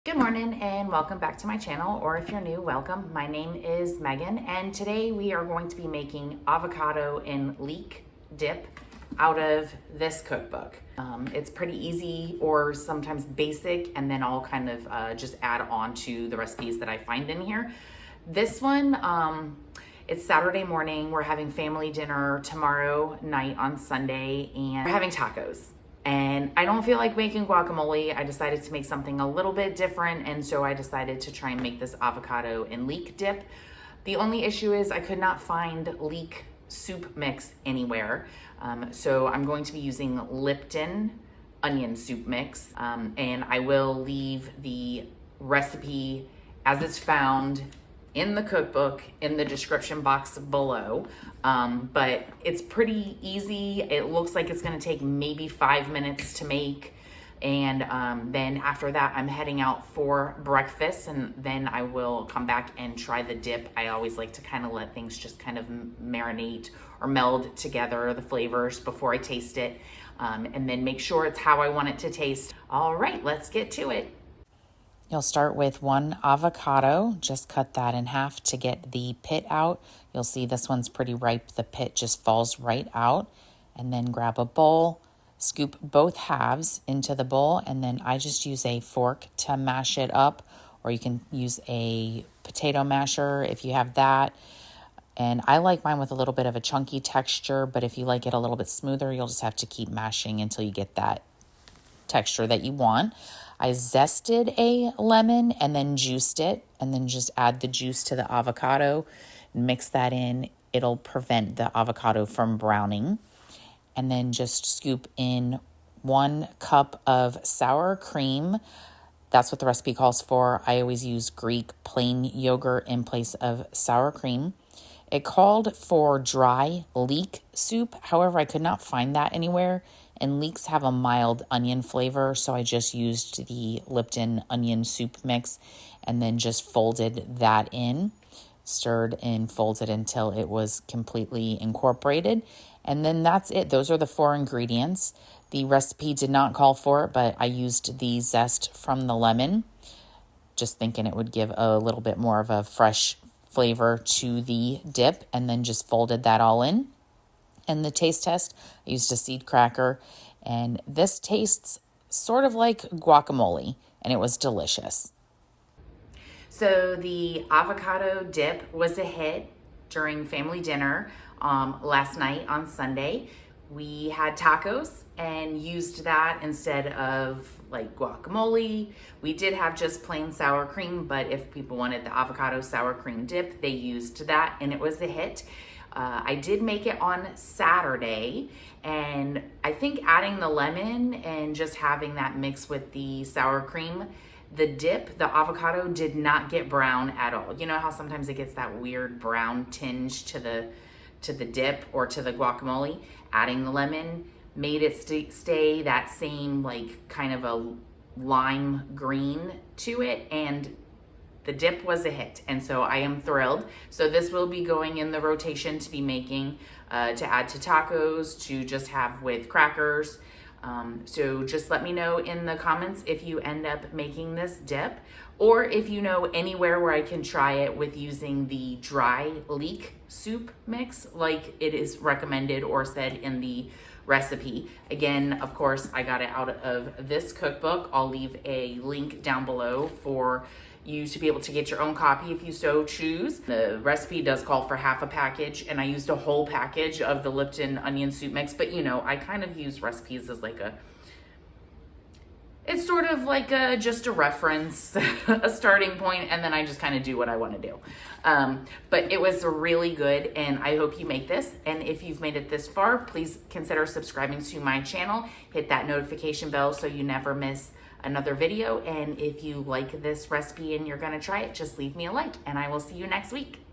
Good morning and welcome back to my channel, or if you're new, welcome. My name is Megan and today we are going to be making avocado and leek dip out of this cookbook. It's pretty easy or sometimes basic, and then I'll kind of just add on to the recipes that I find in here. This one, it's Saturday morning. We're having family dinner tomorrow night on Sunday and we're having tacos. And I don't feel like making guacamole. I decided to make something a little bit different, and so I decided to try and make this avocado and leek dip. The only issue is I could not find leek soup mix anywhere. So I'm going to be using Lipton onion soup mix, and I will leave the recipe as it's found in the cookbook in the description box below. But it's pretty easy. It looks like it's gonna take maybe 5 minutes to make. And then after that, I'm heading out for breakfast, and then I will come back and try the dip. I always like to kind of let things just kind of marinate or meld together, the flavors, before I taste it. And then make sure it's how I want it to taste. All right, let's get to it. You'll start with one avocado, just cut that in half to get the pit out. You'll see this one's pretty ripe. The pit just falls right out. And then grab a bowl, scoop both halves into the bowl, and then I just use a fork to mash it up, or you can use a potato masher if you have that. And I like mine with a little bit of a chunky texture, but if you like it a little bit smoother, you'll just have to keep mashing until you get that texture that you want. I zested a lemon and then juiced it, and then just add the juice to the avocado, mix that in. It'll prevent the avocado from browning. And then just scoop in 1 cup of sour cream. That's what the recipe calls for. I always use Greek plain yogurt in place of sour cream. It called for dry leek soup. However, I could not find that anywhere. And leeks have a mild onion flavor, so I just used the Lipton onion soup mix and then just folded that in, stirred and folded until it was completely incorporated. And then that's it. Those are the 4 ingredients. The recipe did not call for it, but I used the zest from the lemon, just thinking it would give a little bit more of a fresh flavor to the dip, and then just folded that all in. And the taste test, I used a seed cracker, and this tastes sort of like guacamole, and it was delicious. So the avocado dip was a hit during family dinner last night on Sunday. We had tacos and used that instead of like guacamole. We did have just plain sour cream, but if people wanted the avocado sour cream dip, they used that, and it was a hit. I did make it on Saturday, and I think adding the lemon and just having that mix with the sour cream, the dip, the avocado did not get brown at all. You know how sometimes it gets that weird brown tinge to the dip or to the guacamole? Adding the lemon made it stay that same like kind of a lime green to it, and the dip was a hit, and so I am thrilled. So this will be going in the rotation to be making, to add to tacos, to just have with crackers. So just let me know in the comments if you end up making this dip, or if you know anywhere where I can try it with using the dry leek soup mix like it is recommended or said in the recipe. Again, of course, I got it out of this cookbook. I'll leave a link down below for you to be able to get your own copy if you so choose. The recipe does call for half a package, and I used a whole package of the Lipton onion soup mix, but you know, I kind of use recipes as like it's sort of like just a reference, a starting point, and then I just kind of do what I want to do. But it was really good, and I hope you make this. And if you've made it this far, please consider subscribing to my channel. Hit that notification bell so you never miss another video. And if you like this recipe and you're gonna try it, just leave me a like, and I will see you next week.